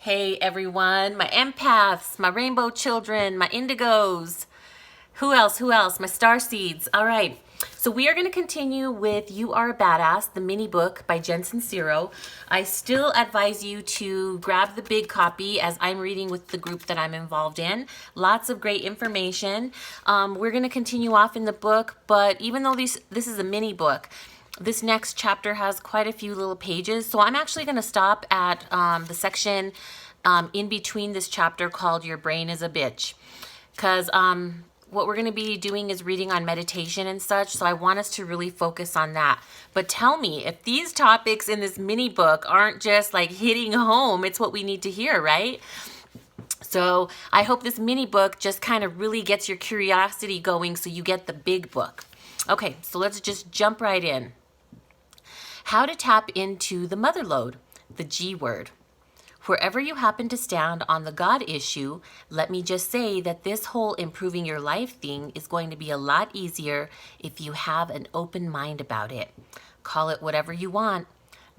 Hey everyone, my empaths, my rainbow children, my indigos. Who else? My star seeds. All right. So we are going to continue with You Are a Badass, the mini book by Jen Sincero. I still advise you to grab the big copy as I'm reading with the group that I'm involved in. Lots of great information. We're going to continue off in the book, but even though this is a mini book, this next chapter has quite a few little pages. So I'm actually going to stop at the section in between this chapter called Your Brain is a Bitch. Because what we're going to be doing is reading on meditation and such. So I want us to really focus on that. But tell me, if these topics in this mini book aren't just like hitting home, it's what we need to hear, right? So I hope this mini book just kind of really gets your curiosity going so you get the big book. Okay, so let's just jump right in. How to tap into the mother lode, the G word. Wherever you happen to stand on the God issue, let me just say that this whole improving your life thing is going to be a lot easier if you have an open mind about it. Call it whatever you want.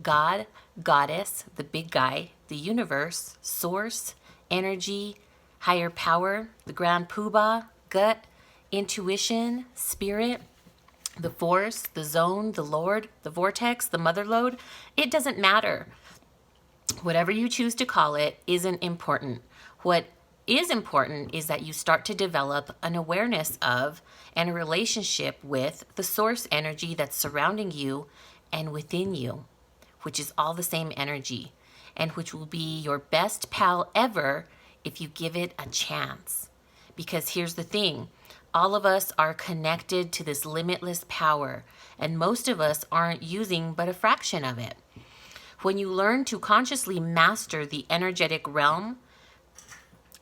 God, Goddess, the big guy, the universe, source, energy, higher power, the grand poobah, gut, intuition, spirit, the force, the zone, the Lord, the vortex, the mother lode. It doesn't matter. Whatever you choose to call it isn't important. What is important is that you start to develop an awareness of and a relationship with the source energy that's surrounding you and within you, which is all the same energy, and which will be your best pal ever if you give it a chance. Because here's the thing, all of us are connected to this limitless power, and most of us aren't using but a fraction of it. When you learn to consciously master the energetic realm,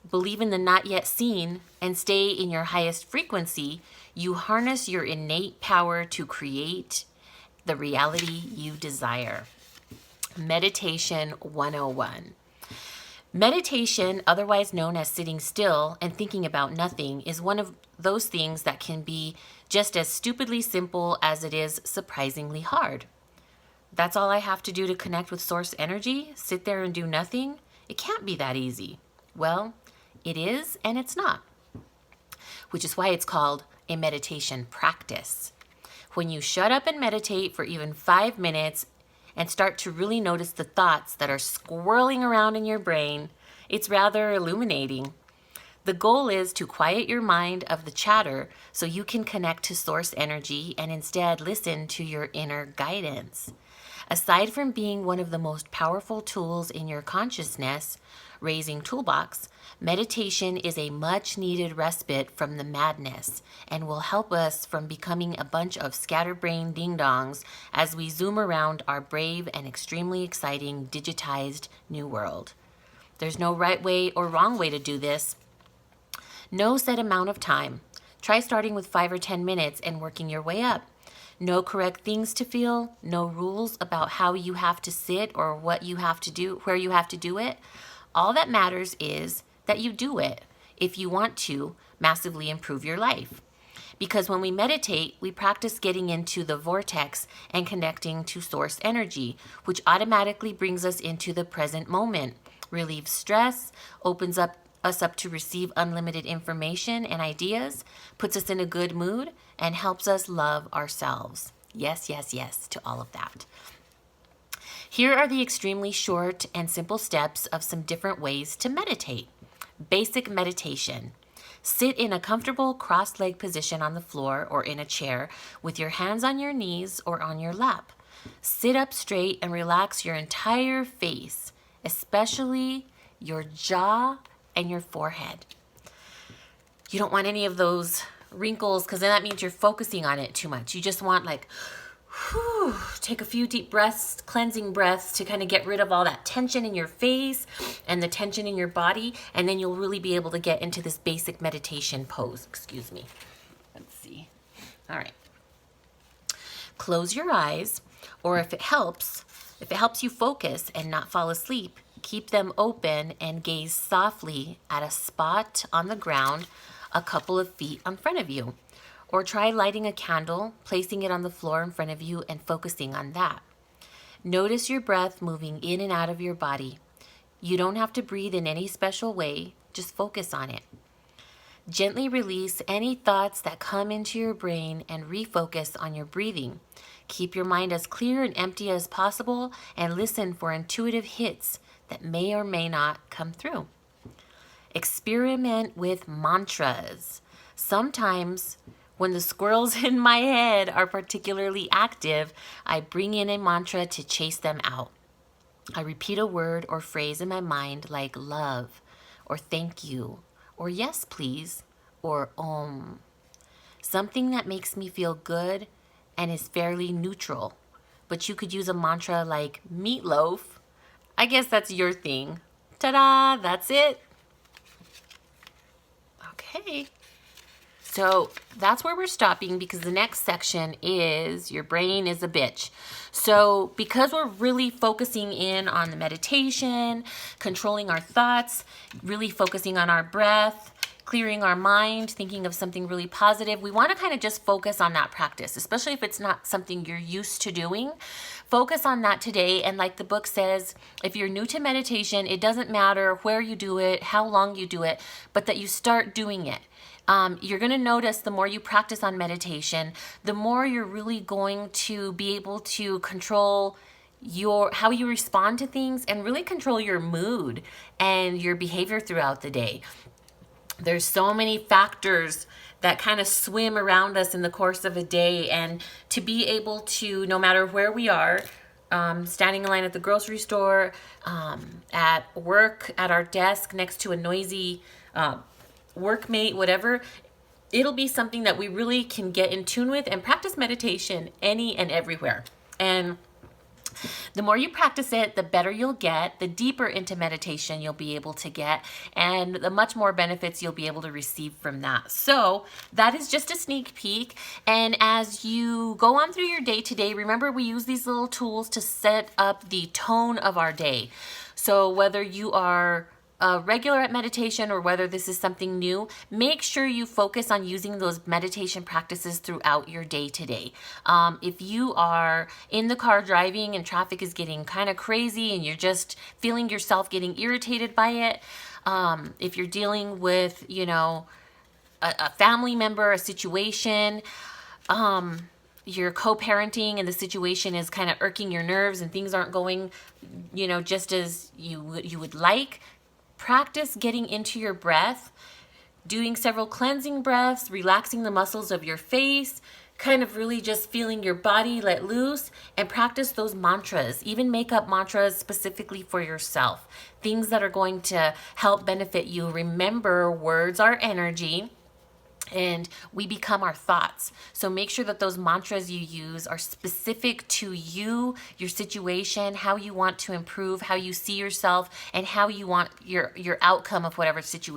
believe in the not yet seen, and stay in your highest frequency, you harness your innate power to create the reality you desire. Meditation 101. Meditation, otherwise known as sitting still and thinking about nothing, is one of those things that can be just as stupidly simple as it is surprisingly hard. That's all I have to do to connect with source energy? Sit there and do nothing? It can't be that easy. Well, it is and it's not, which is why it's called a meditation practice. When you shut up and meditate for even 5 minutes and start to really notice the thoughts that are swirling around in your brain, it's rather illuminating. The goal is to quiet your mind of the chatter so you can connect to source energy and instead listen to your inner guidance. Aside from being one of the most powerful tools in your consciousness raising toolbox, meditation is a much needed respite from the madness and will help us from becoming a bunch of scatterbrained ding-dongs as we zoom around our brave and extremely exciting digitized new world. There's no right way or wrong way to do this. No set amount of time. Try starting with 5 or 10 minutes and working your way up. No correct things to feel, no rules about how you have to sit or what you have to do, where you have to do it. All that matters is that you do it if you want to massively improve your life. Because when we meditate, we practice getting into the vortex and connecting to source energy, which automatically brings us into the present moment, relieves stress, opens us up to receive unlimited information and ideas, puts us in a good mood, and helps us love ourselves. Yes, yes, yes to all of that. Here are the extremely short and simple steps of some different ways to meditate. Basic meditation. Sit in a comfortable cross-legged position on the floor or in a chair with your hands on your knees or on your lap. Sit up straight and relax your entire face, especially your jaw and your forehead. You don't want any of those wrinkles because then that means you're focusing on it too much. You just want like, take a few deep breaths, cleansing breaths to kind of get rid of all that tension in your face and the tension in your body, and then you'll really be able to get into this basic meditation pose. Excuse me. Let's see. All right. Close your eyes, or if it helps you focus and not fall asleep, keep them open and gaze softly at a spot on the ground a couple of feet in front of you. Or try lighting a candle, placing it on the floor in front of you and focusing on that. Notice your breath moving in and out of your body. You don't have to breathe in any special way, just focus on it. Gently release any thoughts that come into your brain and refocus on your breathing. Keep your mind as clear and empty as possible and listen for intuitive hits that may or may not come through. Experiment with mantras. Sometimes when the squirrels in my head are particularly active, I bring in a mantra to chase them out. I repeat a word or phrase in my mind like love, or thank you, or yes please, or om. Something that makes me feel good and is fairly neutral. But you could use a mantra like meatloaf. I guess that's your thing. Ta-da, that's it. Okay. So that's where we're stopping because the next section is your brain is a bitch. So because we're really focusing in on the meditation, controlling our thoughts, really focusing on our breath, clearing our mind, thinking of something really positive, we want to kind of just focus on that practice, especially if it's not something you're used to doing. Focus on that today. And like the book says, if you're new to meditation, it doesn't matter where you do it, how long you do it, but that you start doing it. You're going to notice the more you practice on meditation, the more you're really going to be able to control how you respond to things and really control your mood and your behavior throughout the day. There's so many factors that kind of swim around us in the course of a day, and to be able to, no matter where we are, standing in line at the grocery store, at work, at our desk, next to a noisy workmate, whatever, it'll be something that we really can get in tune with and practice meditation any and everywhere. And the more you practice it, the better you'll get, the deeper into meditation you'll be able to get, and the much more benefits you'll be able to receive from that. So that is just a sneak peek. And as you go on through your day today, remember we use these little tools to set up the tone of our day. So whether you are regular at meditation or whether this is something new, make sure you focus on using those meditation practices throughout your day today. If you are in the car driving and traffic is getting kind of crazy and you're just feeling yourself getting irritated by it, if you're dealing with, a family member, a situation, you're co-parenting and the situation is kind of irking your nerves and things aren't going, just as you would like, practice getting into your breath, doing several cleansing breaths, relaxing the muscles of your face, kind of really just feeling your body let loose, and practice those mantras. Even make up mantras specifically for yourself, things that are going to help benefit you. Remember, words are energy, and we become our thoughts. So make sure that those mantras you use are specific to you, your situation, how you want to improve, how you see yourself, and how you want your outcome of whatever situation